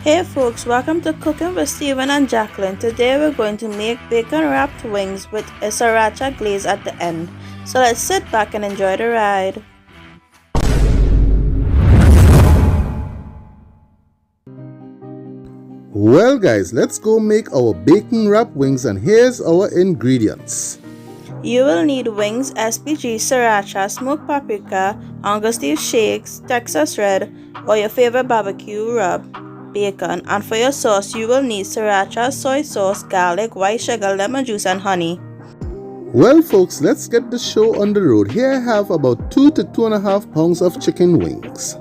Hey folks, welcome to Cooking with Stephen and Jacqueline. Today we're going to make bacon wrapped wings with a Sriracha glaze at the end. So let's sit back and enjoy the ride. Well guys, let's go make our bacon wrapped wings, and here's our ingredients. You will need wings, S.P.G, Sriracha, Smoked Paprika, Angus shakes, Texas Red, or your favorite barbecue rub, bacon, and for your sauce you will need Sriracha, soy sauce, garlic, white sugar, lemon juice, and honey. Well folks, let's get the show on the road. Here I have about 2 to 2.5 pounds of chicken wings.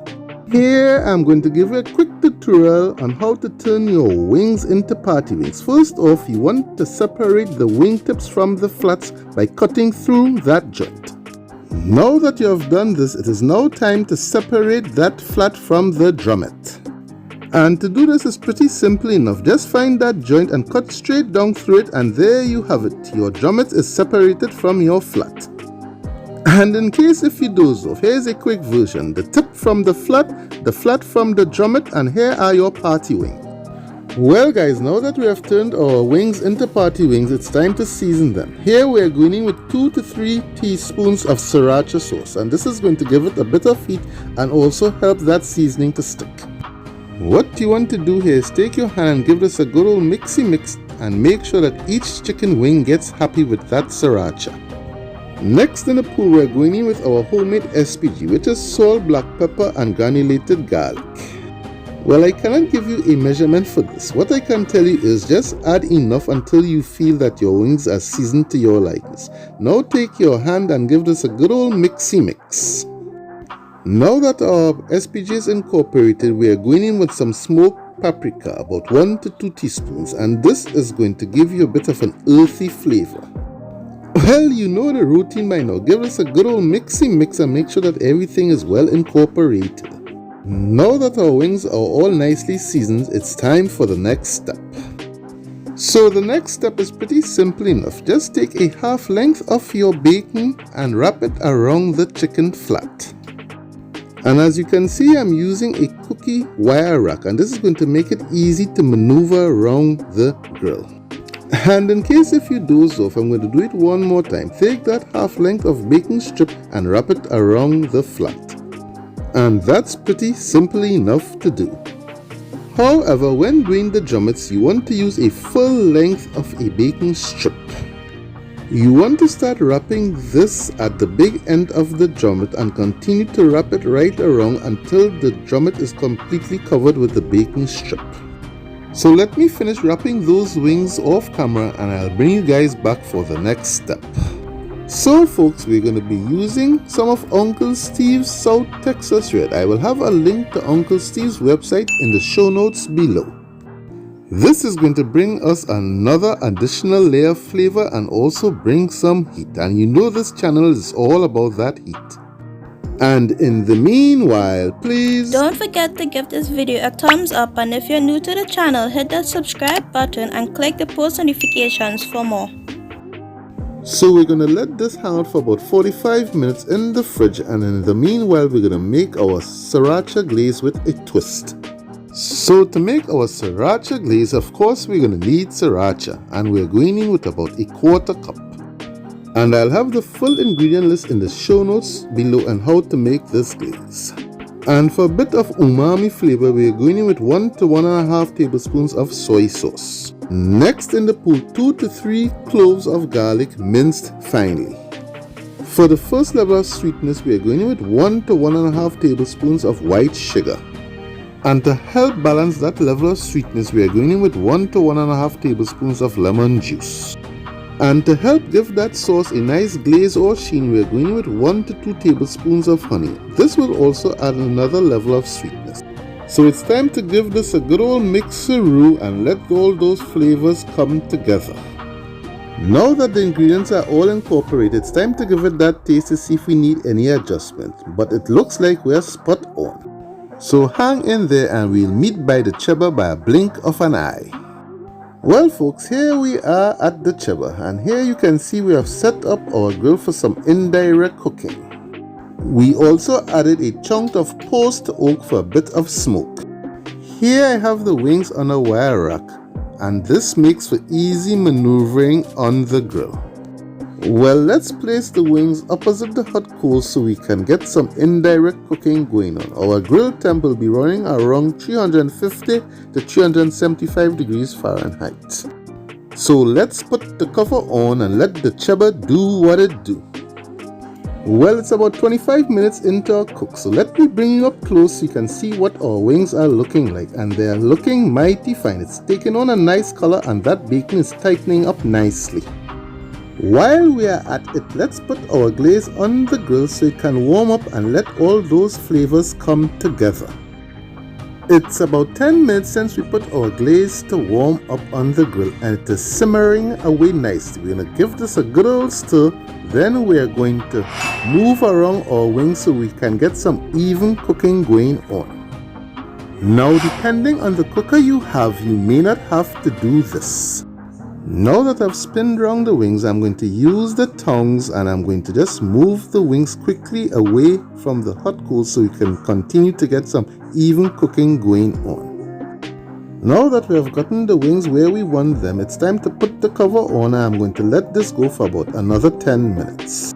Here I'm going to give you a quick tutorial on how to turn your wings into party wings. First off, you want to separate the wing tips from the flats by cutting through that joint. Now that you have done this, it is now time to separate that flat from the drummet. And to do this is pretty simple enough. Just find that joint and cut straight down through it, and there you have it. Your drummet is separated from your flat. And in case if you doze off, here's a quick version. The tip from the flat from the drummet, and here are your party wings. Well guys, now that we have turned our wings into party wings, it's time to season them. Here we are going in with 2 to 3 teaspoons of Sriracha sauce, and this is going to give it a bit of heat and also help that seasoning to stick. What you want to do here is take your hand and give this a good old mix and make sure that each chicken wing gets happy with that Sriracha. Next in the pool, we're going in with our homemade S.P.G, which is salt, black pepper, and granulated garlic. Well, I cannot give you a measurement for this. What I can tell you is just add enough until you feel that your wings are seasoned to your likeness. Now take your hand and give this a good old mix. Now that our S.P.G is incorporated, we are going in with some smoked paprika, about 1 to 2 teaspoons, and this is going to give you a bit of an earthy flavor. Well, you know the routine by now. Give us a good old mix and make sure that everything is well incorporated. Now that our wings are all nicely seasoned, it's time for the next step. So the next step is pretty simple enough. Just take a half length of your bacon and wrap it around the chicken flat. And as you can see, I'm using a cookie wire rack, and this is going to make it easy to maneuver around the grill. And in case if you doze off, I'm going to do it one more time. Take that half length of bacon strip and wrap it around the flat. And that's pretty simple enough to do. However, when doing the drummets, you want to use a full length of a bacon strip. You want to start wrapping this at the big end of the drummet and continue to wrap it right around until the drummet is completely covered with the bacon strip. So let me finish wrapping those wings off camera, and I'll bring you guys back for the next step. So folks, we're going to be using some of Uncle Steve's South Texas Red. I will have a link to Uncle Steve's website in the show notes below. This is going to bring us another additional layer of flavor and also bring some heat. And you know this channel is all about that heat. And in the meanwhile, please don't forget to give this video a thumbs up, and if you're new to the channel, hit that subscribe button and click the post notifications for more. So we're going to let this hang out for about 45 minutes in the fridge, and in the meanwhile we're going to make our Sriracha glaze with a twist. So to make our Sriracha glaze, of course we're going to need Sriracha, and we're going in with about 1/4 cup. And I'll have the full ingredient list in the show notes below on how to make this glaze. And for a bit of umami flavor, we're going in with 1 to 1.5 tablespoons of soy sauce. Next in the pool, 2 to 3 cloves of garlic minced finely. For the first level of sweetness, we are going in with 1 to 1.5 tablespoons of white sugar. And to help balance that level of sweetness, we are going in with 1 to 1.5 tablespoons of lemon juice. And to help give that sauce a nice glaze or sheen, we are going in with 1 to 2 tablespoons of honey. This will also add another level of sweetness. So it's time to give this a good old mixeroo and let all those flavors come together. Now that the ingredients are all incorporated, it's time to give it that taste to see if we need any adjustment. But it looks like we're spot on. So hang in there and we'll meet by the chebba by a blink of an eye. Well folks, here we are at the chebba, and here you can see we have set up our grill for some indirect cooking. We also added a chunk of poached oak for a bit of smoke. Here I have the wings on a wire rack, and this makes for easy maneuvering on the grill. Well, let's place the wings opposite the hot coals so we can get some indirect cooking going on. Our grill temp will be running around 350 to 375 degrees Fahrenheit. So let's put the cover on and let the cheddar do what it do. Well, it's about 25 minutes into our cook, so let me bring you up close so you can see what our wings are looking like. And they are looking mighty fine. It's taking on a nice color and that bacon is tightening up nicely. While we are at it, let's put our glaze on the grill so it can warm up and let all those flavors come together. It's about 10 minutes since we put our glaze to warm up on the grill and it is simmering away nicely. We're going to give this a good old stir, then we are going to move around our wings so we can get some even cooking going on. Now, depending on the cooker you have, you may not have to do this. Now that I've spinned around the wings, I'm going to use the tongs and I'm going to just move the wings quickly away from the hot coals so we can continue to get some even cooking going on. Now that we have gotten the wings where we want them, it's time to put the cover on and I'm going to let this go for about another 10 minutes.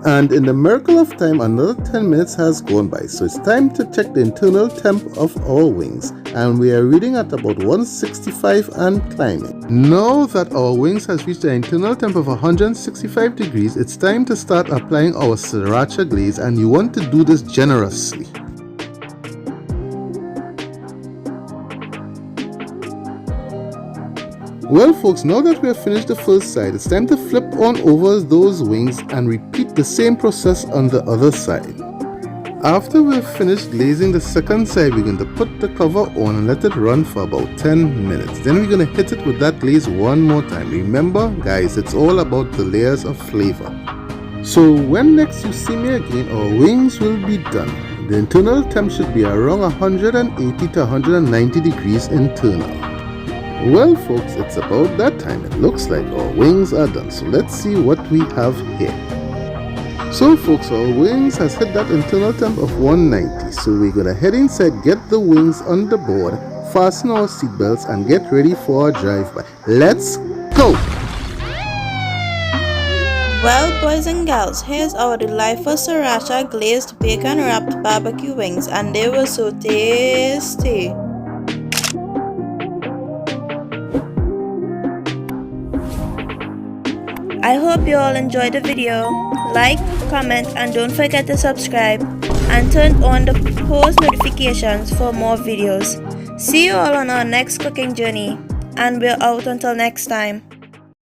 And in the miracle of time, another 10 minutes has gone by, so it's time to check the internal temp of our wings, and we are reading at about 165 and climbing. Now that our wings has reached the internal temp of 165 degrees, it's time to start applying our Sriracha glaze, and you want to do this generously. Well folks, now that we have finished the first side, it's time to flip on over those wings and repeat the same process on the other side. After we've finished glazing the second side, we're going to put the cover on and let it run for about 10 minutes. Then we're going to hit it with that glaze one more time. Remember guys, it's all about the layers of flavor. So when next you see me again, our wings will be done. The internal temp should be around 180 to 190 degrees internal. Well folks, it's about that time. It looks like our wings are done. So let's see what we have here. So folks, our wings has hit that internal temp of 190. So we're gonna head inside, get the wings on the board, fasten our seatbelts and get ready for our drive-by. Let's go! Well boys and girls, here's our delightful Sriracha glazed bacon wrapped barbecue wings, and they were so tasty. I hope you all enjoyed the video. Like, comment and don't forget to subscribe and turn on the post notifications for more videos. See you all on our next cooking journey, and we're out until next time.